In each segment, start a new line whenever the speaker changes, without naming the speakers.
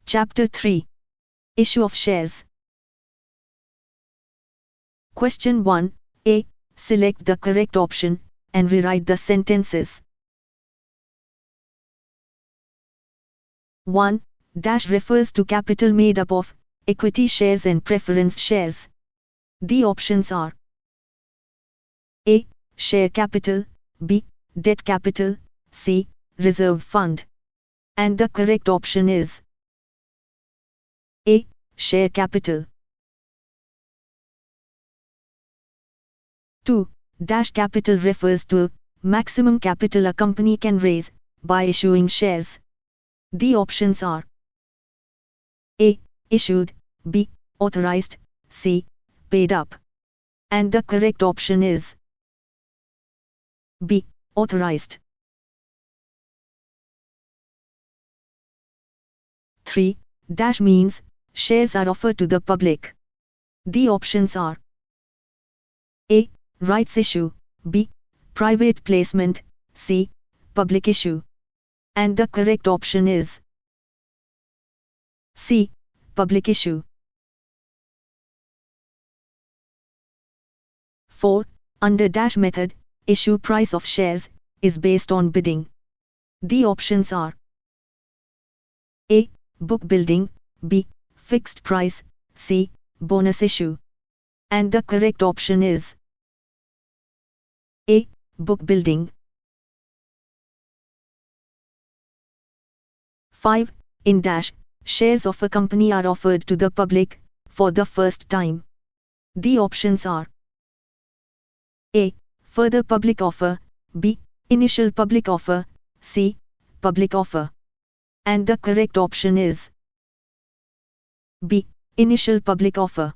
Chapter 3. Issue of shares. Question 1. A. Select the correct option, and rewrite the sentences. 1. Dash refers to capital made up of equity shares and preference shares. The options are A. Share capital, B. Debt capital, C. Reserve fund. And the correct option is A. Share capital. 2. Dash capital refers to maximum capital a company can raise by issuing shares. The options are A. Issued, B. Authorized, C. Paid up. And the correct option is B. Authorized. 3. Dash means shares are offered to the public. The options are A. Rights issue, B. Private placement, C. Public issue. And the correct option is C. Public issue. 4. Under dash method, issue price of shares is based on bidding. The options are A. Book building, B. Fixed price, C. Bonus issue. And the correct option is A. Book building. 5. In dash, shares of a company are offered to the public for the first time. The options are A. Further public offer, B. Initial public offer, C. Public offer. And the correct option is B. Initial public offer.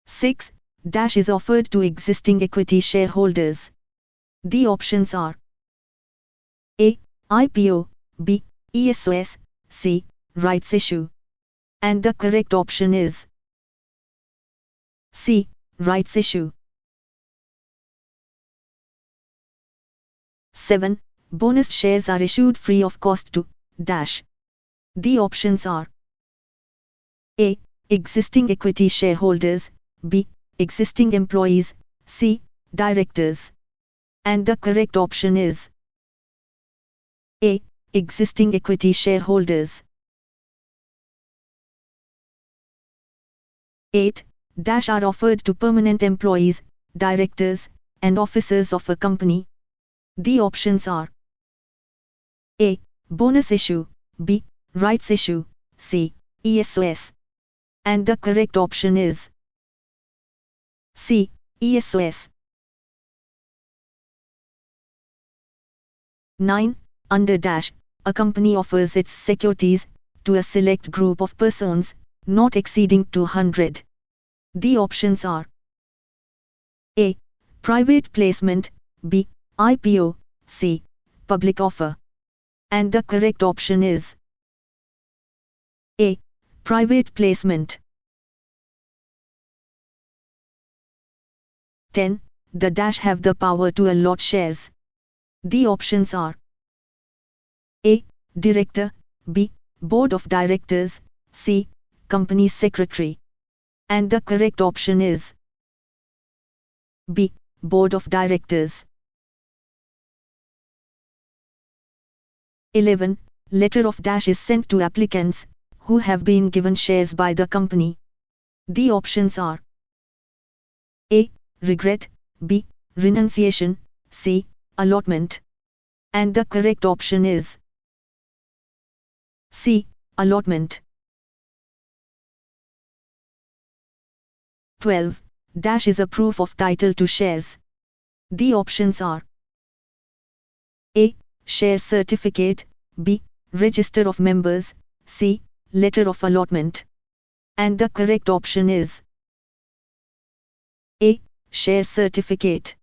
6. Dash is offered to existing equity shareholders. The options are A. IPO, B. ESOS, C. Rights issue. And the correct option is C. Rights issue. 7. Bonus shares are issued free of cost to dash. The options are A. Existing equity shareholders, B. Existing employees, C. Directors. And the correct option is A. Existing equity shareholders. 8. Dash are offered to permanent employees, directors, and officers of a company. The options are A. Bonus issue, B. Rights issue, C. ESOS. And the correct option is C. ESOS. 9. Under dash, a company offers its securities to a select group of persons, not exceeding 200. The options are A. Private placement, B. IPO, C. Public offer. And the correct option is A. Private placement. 10. The dash have the power to allot shares. The options are A. Director, B. Board of Directors, C. Company Secretary. And the correct option is B. Board of Directors. 11. Letter of dash is sent to applicants who have been given shares by the company. The options are A. Regret, B. Renunciation, C. Allotment. And the correct option is C. Allotment. 12. Dash is a proof of title to shares. The options are A. Share certificate, B. Register of members, C. Letter of allotment. And the correct option is A. Share certificate.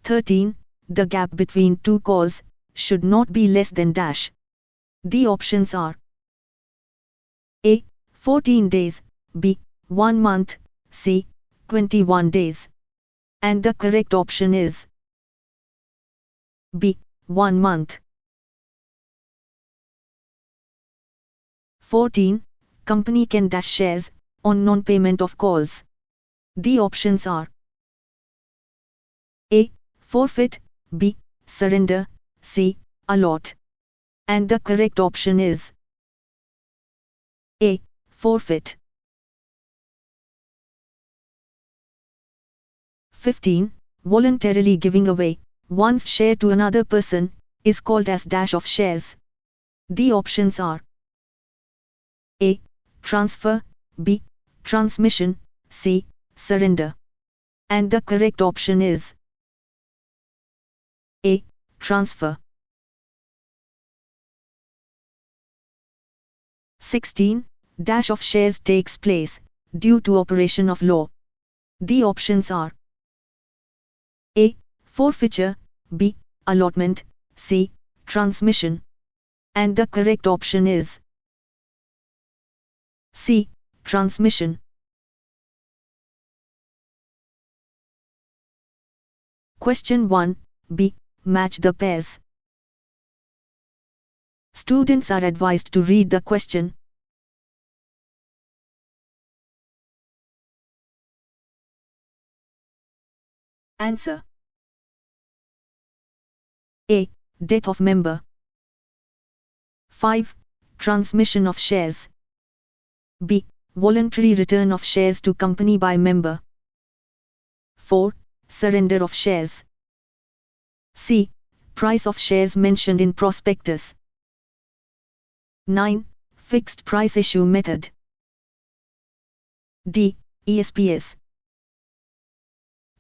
13. The gap between two calls should not be less than dash. The options are A. 14 days, B. 1 month, C. 21 days. And the correct option is B. 1 month. 14. Company can dash shares on non-payment of calls. The options are A. Forfeit, B. Surrender, C. Allot. And the correct option is A. Forfeit. 15. Voluntarily giving away one's share to another person is called as dash of shares. The options are A. Transfer, B. Transmission, C. Surrender. And the correct option is A. Transfer. 16. Dash of shares takes place due to operation of law. The options are A. Forfeiture, B. Allotment, C. Transmission. And the correct option is C. Transmission. Question 1. B. Match the pairs. Students are advised to read the question. Answer. A. Death of member. 5. Transmission of shares. B. Voluntary return of shares to company by member. 4. Surrender of shares. C. Price of shares mentioned in prospectus. 9. Fixed price issue method. D. ESPS.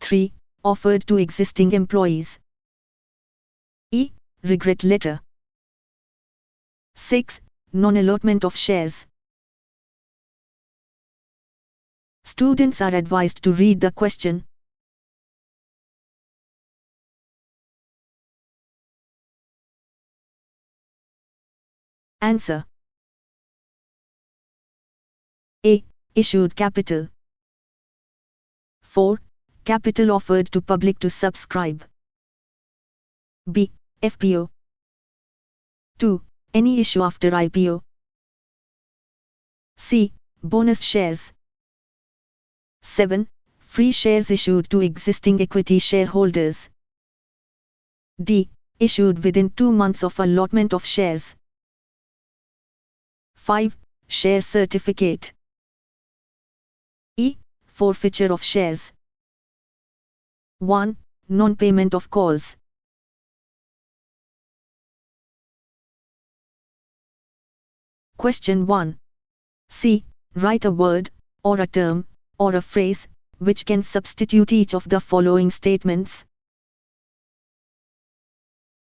3. Offered to existing employees. E. Regret letter. 6. Non-allotment of shares. Students are advised to read the question. Answer. A. Issued capital. 4. Capital offered to public to subscribe. B. FPO. 2. Any issue after IPO. C. Bonus shares. 7. Free shares issued to existing equity shareholders. D. Issued within 2 months of allotment of shares. 5. Share certificate. E. Forfeiture of shares. 1. Non-payment of calls. Question 1. C. Write a word, or a term, or a phrase, which can substitute each of the following statements.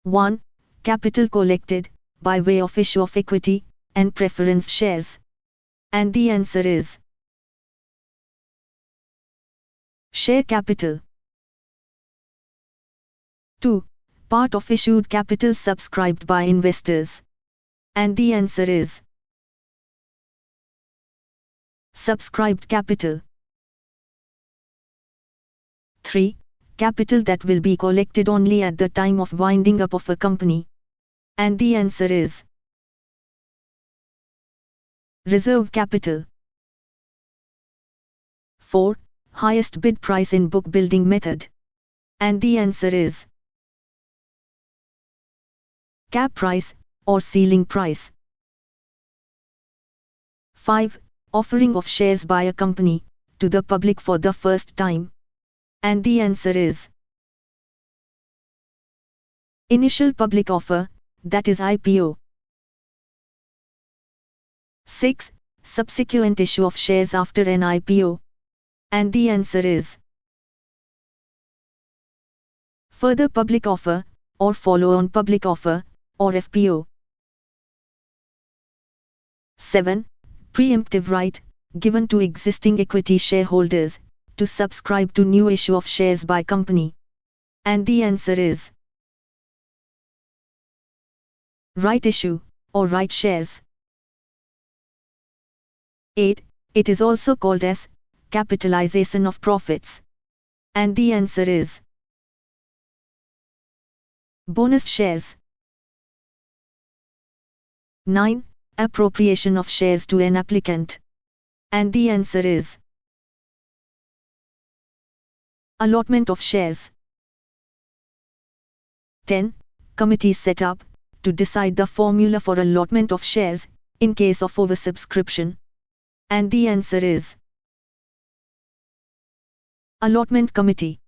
1. Capital collected, by way of issue of equity, and preference shares. And the answer is share capital. 2. Part of issued capital subscribed by investors. And the answer is subscribed capital. 3. Capital that will be collected only at the time of winding up of a company. And the answer is reserve capital. 4. Highest bid price in book building method. And the answer is cap price, or ceiling price. 5. Offering of shares by a company to the public for the first time. And the answer is initial public offer, that is IPO. 6. Subsequent issue of shares after an IPO. And the answer is further public offer, or follow-on public offer, or FPO. 7. Preemptive right, given to existing equity shareholders, to subscribe to new issue of shares by company. And the answer is right issue, or right shares. 8. It is also called as capitalization of profits. And the answer is Bonus shares. 9. Appropriation of shares to an applicant. And the answer is allotment of shares. 10. Committee set up to decide the formula for allotment of shares in case of oversubscription. And the answer is allotment committee.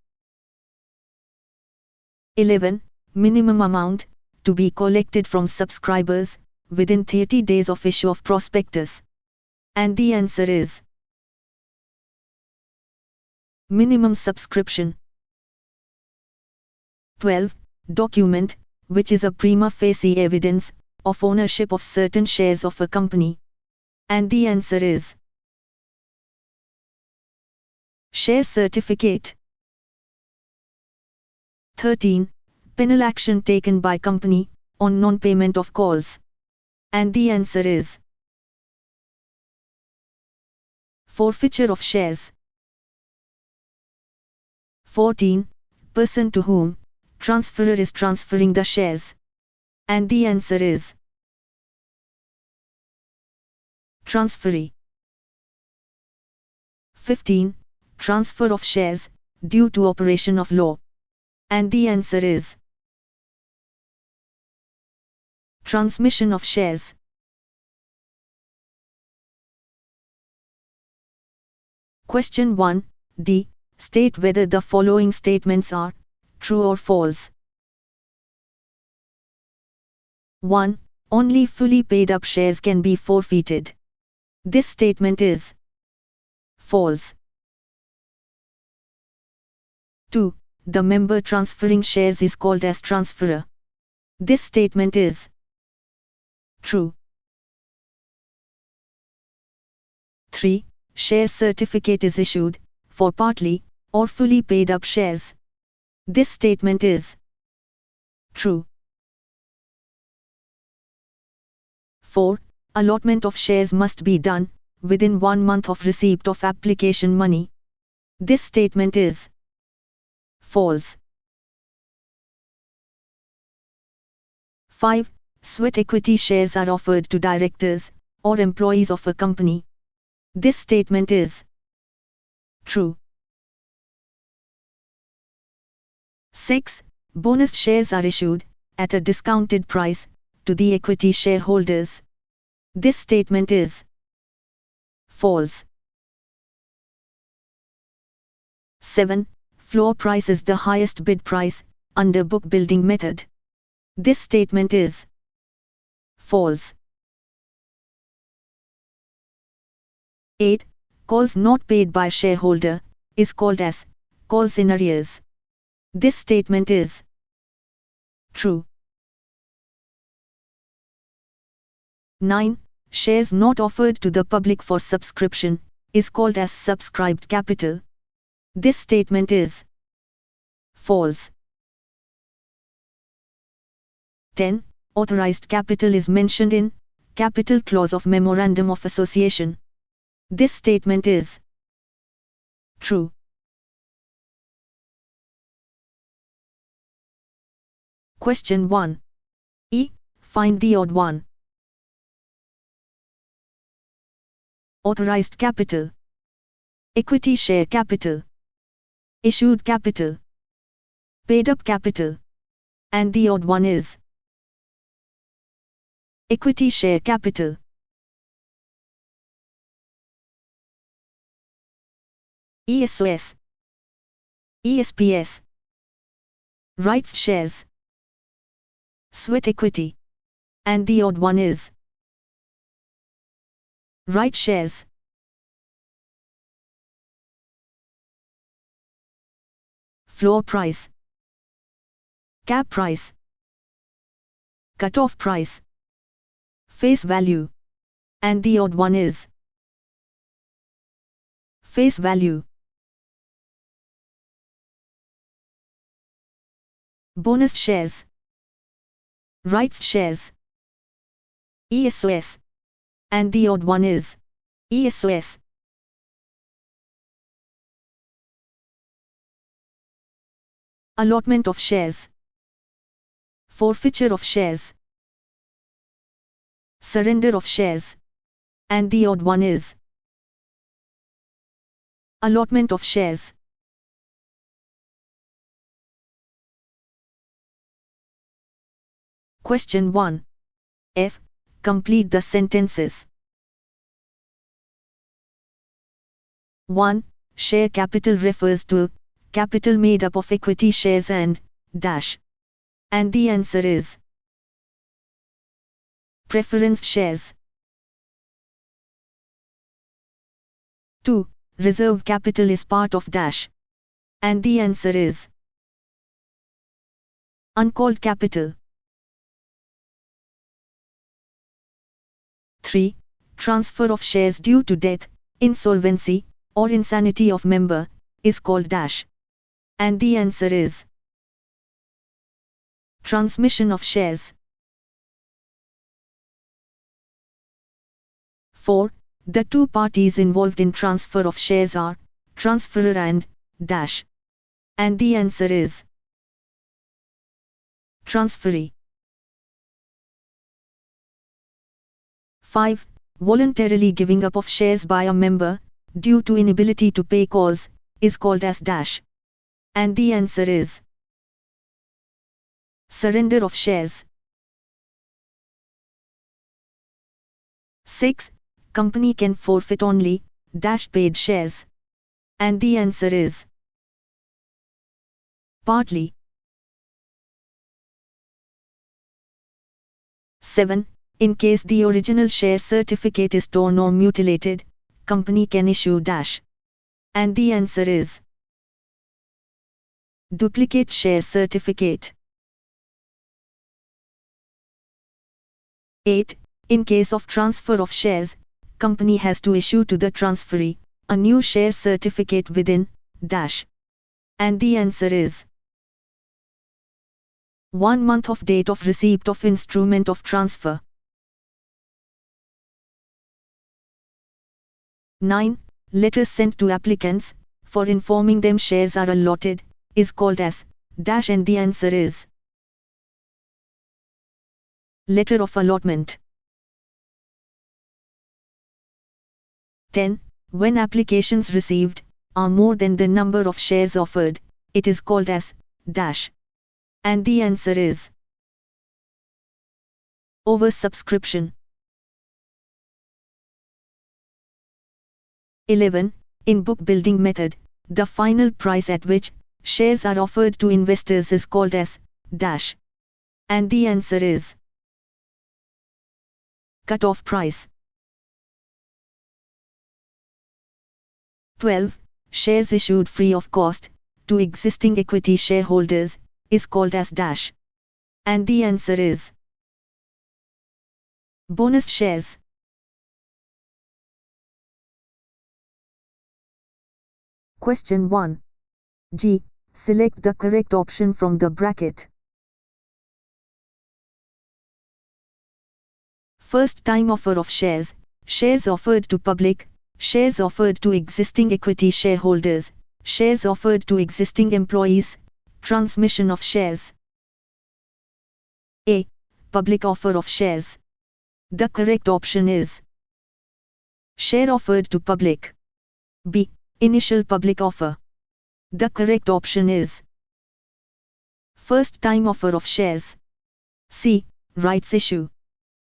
11. Minimum amount to be collected from subscribers within 30 days of issue of prospectus. And the answer is minimum subscription. 12. Document, which is a prima facie evidence of ownership of certain shares of a company. And the answer is share certificate. 13. Penal action taken by company on non-payment of calls. And the answer is forfeiture of shares. 14. Person to whom transferor is transferring the shares. And the answer is transferee. 15. Transfer of shares due to operation of law. And the answer is transmission of shares. Question 1. D. State whether the following statements are true or false. 1. Only fully paid up shares can be forfeited. This statement is false. 2. The member transferring shares is called as transferor. This statement is true. 3. Share certificate is issued for partly or fully paid up shares. This statement is true. 4. Allotment of shares must be done within 1 month of receipt of application money. This statement is false. 5. Sweat equity shares are offered to directors or employees of a company. This statement is true. 6. Bonus shares are issued at a discounted price to the equity shareholders. This statement is false. 7. Floor price is the highest bid price under book building method. This statement is false. 8. Calls not paid by shareholder is called as calls in arrears. This statement is true. 9. Shares not offered to the public for subscription is called as subscribed capital. This statement is false. 10. Authorized capital is mentioned in capital clause of Memorandum of Association. This statement is true. Question 1. E. Find the odd one. Authorized capital, equity share capital, issued capital, paid up capital, and the odd one is equity share capital. ESOS, ESPS, rights shares, sweat equity, and the odd one is right shares. Floor price, cap price, cut-off price, face value, and the odd one is face value. Bonus shares, rights shares, ESOS, and the odd one is ESOS. Allotment of shares. forfeiture of shares, surrender of shares, and the odd one is allotment of shares. Question 1. F. Complete the sentences. 1. Share capital refers to capital made up of equity shares and dash. And the answer is preference shares. 2. Reserve capital is part of dash. And the answer is uncalled capital. 3. Transfer of shares due to death, insolvency, or insanity of member is called dash. And the answer is transmission of shares. 4. The two parties involved in transfer of shares are transferor and dash. And the answer is transferee. 5. Voluntarily giving up of shares by a member due to inability to pay calls is called as dash. And the answer is surrender of shares. 6. Company can forfeit only dash paid shares. And the answer is partly. 7. In case the original share certificate is torn or mutilated, company can issue dash. And the answer is duplicate share certificate. 8. In case of transfer of shares, company has to issue to the transferee a new share certificate within dash. And the answer is 1 month of date of receipt of instrument of transfer. 9. Letters sent to applicants for informing them shares are allotted is called as dash, and the answer is letter of allotment. 10. When applications received are more than the number of shares offered, it is called as dash. And the answer is oversubscription. 11. In book building method, the final price at which shares are offered to investors is called as dash. And the answer is cut-off price. 12. Shares issued free of cost to existing equity shareholders is called as dash. And the answer is bonus shares. Question 1. G. Select the correct option from the bracket. First time offer of shares, shares offered to public, shares offered to existing equity shareholders, shares offered to existing employees, transmission of shares. A. Public offer of shares. The correct option is share offered to public. B. Initial public offer. The correct option is first time offer of shares. C. Rights issue.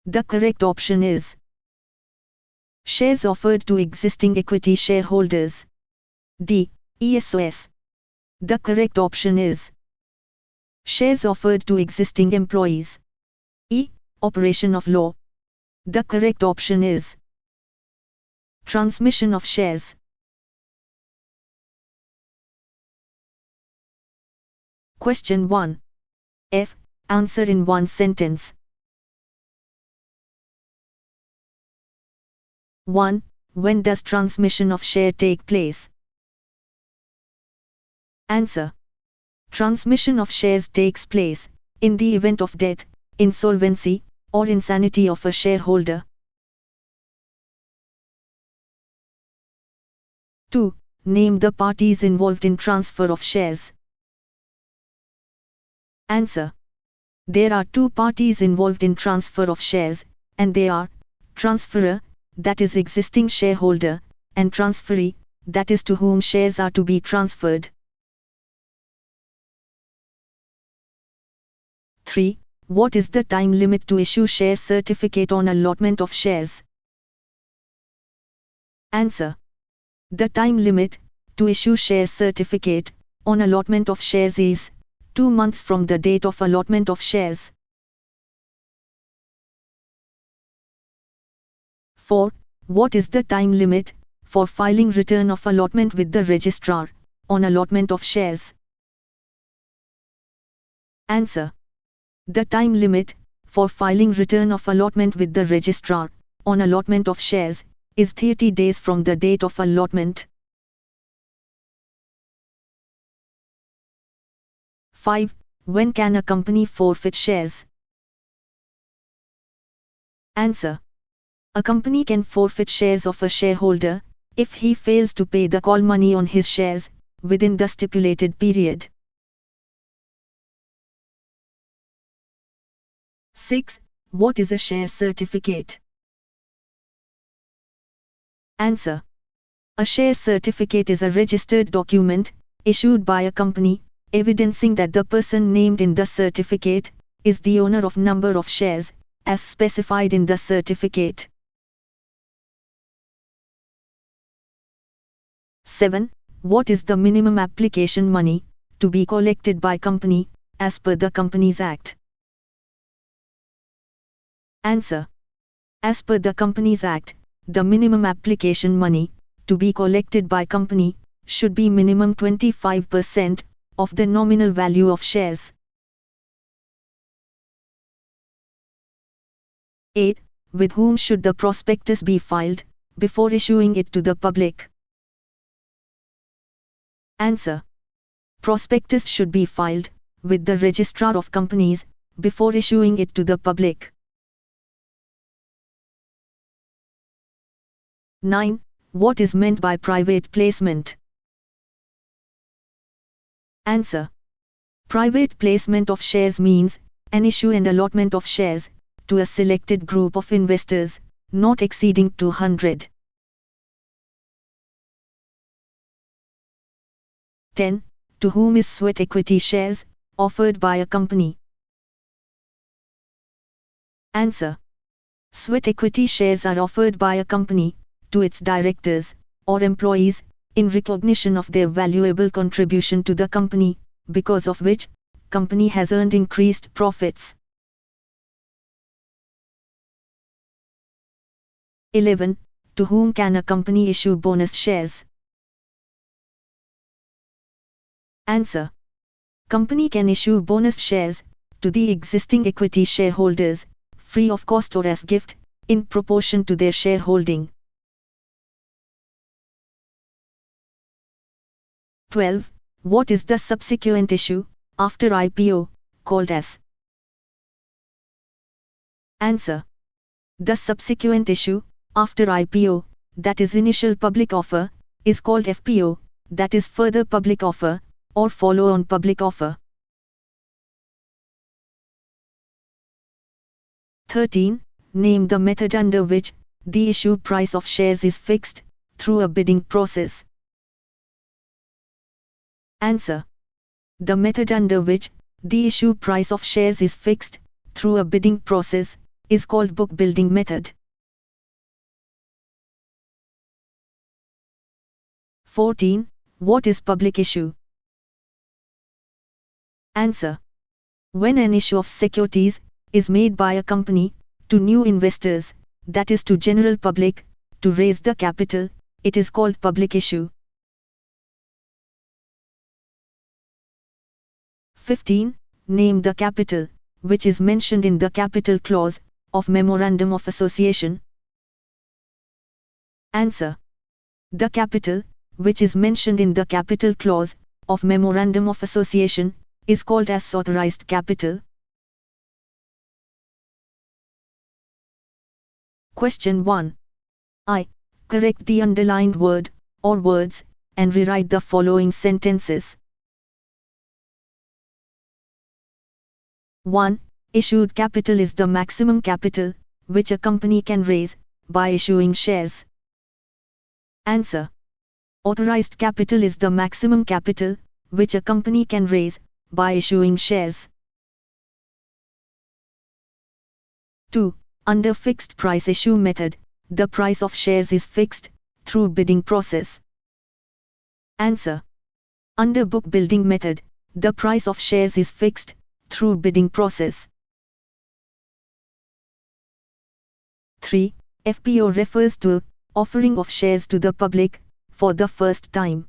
The correct option is shares offered to existing equity shareholders. D. ESOS. The correct option is shares offered to existing employees. E. Operation of law. The correct option is transmission of shares. Question 1. F. Answer in one sentence. 1. When does transmission of share take place? Answer. Transmission of shares takes place in the event of death, insolvency, or insanity of a shareholder. 2. Name the parties involved in transfer of shares. Answer. There are two parties involved in transfer of shares, and they are transferor, that is existing shareholder, and transferee, that is to whom shares are to be transferred. 3. What is the time limit to issue share certificate on allotment of shares? Answer. The time limit to issue share certificate on allotment of shares is 2 months from the date of allotment of shares. 4. What is the time limit for filing return of allotment with the registrar on allotment of shares? Answer. The time limit for filing return of allotment with the registrar on allotment of shares is 30 days from the date of allotment. 5. When can a company forfeit shares? Answer. A company can forfeit shares of a shareholder if he fails to pay the call money on his shares within the stipulated period. 6. What is a share certificate? Answer. A share certificate is a registered document issued by a company evidencing that the person named in the certificate is the owner of number of shares as specified in the certificate. 7. What is the minimum application money to be collected by company as per the Companies Act? Answer. As per the Companies Act, the minimum application money to be collected by company should be minimum 25% of the nominal value of shares. 8. With whom should the prospectus be filed before issuing it to the public? Answer. Prospectus should be filed with the Registrar of Companies before issuing it to the public. 9. What is meant by private placement? Answer. Private placement of shares means an issue and allotment of shares to a selected group of investors, not exceeding 200. 10. To whom is sweat equity shares offered by a company? Answer. Sweat equity shares are offered by a company to its directors or employees in recognition of their valuable contribution to the company, because of which company has earned increased profits. 11. To whom can a company issue bonus shares? Answer. Company can issue bonus shares to the existing equity shareholders, free of cost or as gift, in proportion to their shareholding. 12. What is the subsequent issue after IPO called as? Answer. The subsequent issue after IPO, that is initial public offer, is called FPO, that is further public offer or follow-on public offer. 13. Name the method under which the issue price of shares is fixed through a bidding process. Answer. The method under which the issue price of shares is fixed through a bidding process is called book building method. 14. What is public issue? Answer. When an issue of securities is made by a company to new investors, that is to general public, to raise the capital, it is called public issue. 15. Name the capital which is mentioned in the capital clause of Memorandum of Association. Answer. The capital which is mentioned in the capital clause of Memorandum of Association is called as authorized capital. Question 1. I. Correct the underlined word or words and rewrite the following sentences. 1. Issued capital is the maximum capital which a company can raise by issuing shares. Answer. Authorized capital is the maximum capital which a company can raise by issuing shares. 2. Under fixed price issue method, the price of shares is fixed through bidding process. Answer. Under book building method, the price of shares is fixed through bidding process. 3. FPO refers to offering of shares to the public for the first time.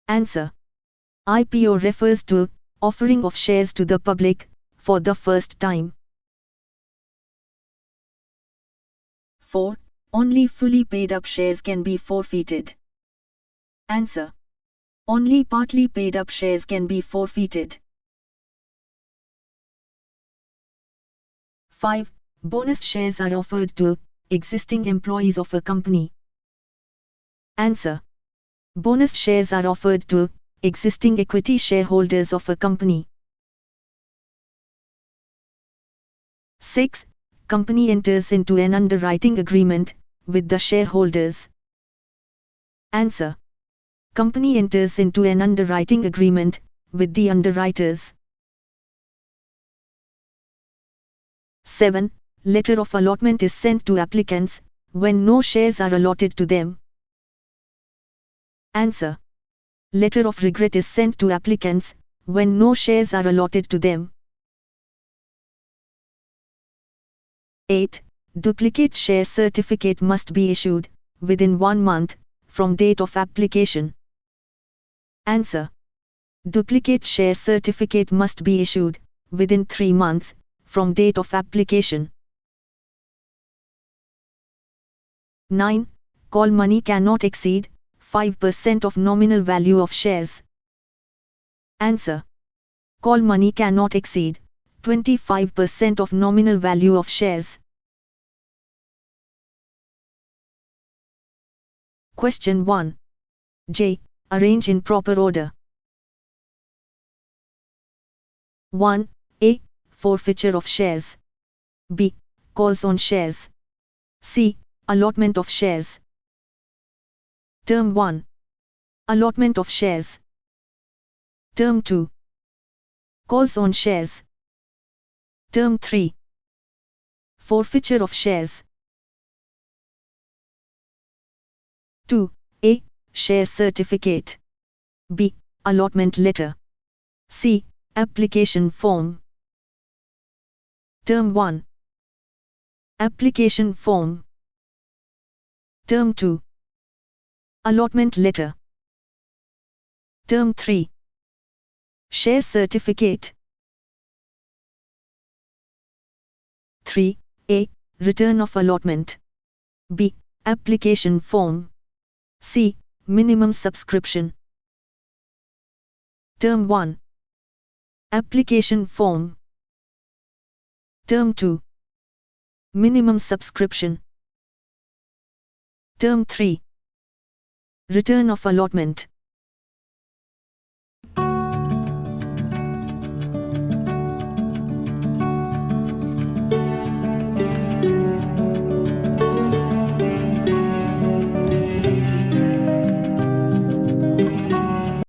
Answer. IPO refers to offering of shares to the public for the first time. 4. Only fully paid up shares can be forfeited. Answer. Only partly paid up shares can be forfeited. 5. Bonus shares are offered to existing employees of a company. Answer. Bonus shares are offered to existing equity shareholders of a company. 6. Company enters into an underwriting agreement with the shareholders. Answer. Company enters into an underwriting agreement with the underwriters. 7. Letter of allotment is sent to applicants when no shares are allotted to them. Answer. Letter of regret is sent to applicants when no shares are allotted to them. 8. Duplicate share certificate must be issued within 1 month from date of application. Answer. Duplicate share certificate must be issued within 3 months from date of application. 9. Call money cannot exceed 5% of nominal value of shares. Answer. Call money cannot exceed 25% of nominal value of shares. Question 1. J. Arrange in proper order. 1. A. Forfeiture of shares. B. Calls on shares. C. Allotment of shares. Term 1. Allotment of shares. Term 2. Calls on shares. Term 3. Forfeiture of shares. 2. A. Share certificate. B. Allotment letter. C. Application form. Term 1. Application form. Term 2. Allotment letter. Term 3. Share certificate. 3. A. Return of allotment. B. Application form. C. Minimum subscription. Term 1. Application form. Term 2. Minimum subscription. Term 3. Return of allotment.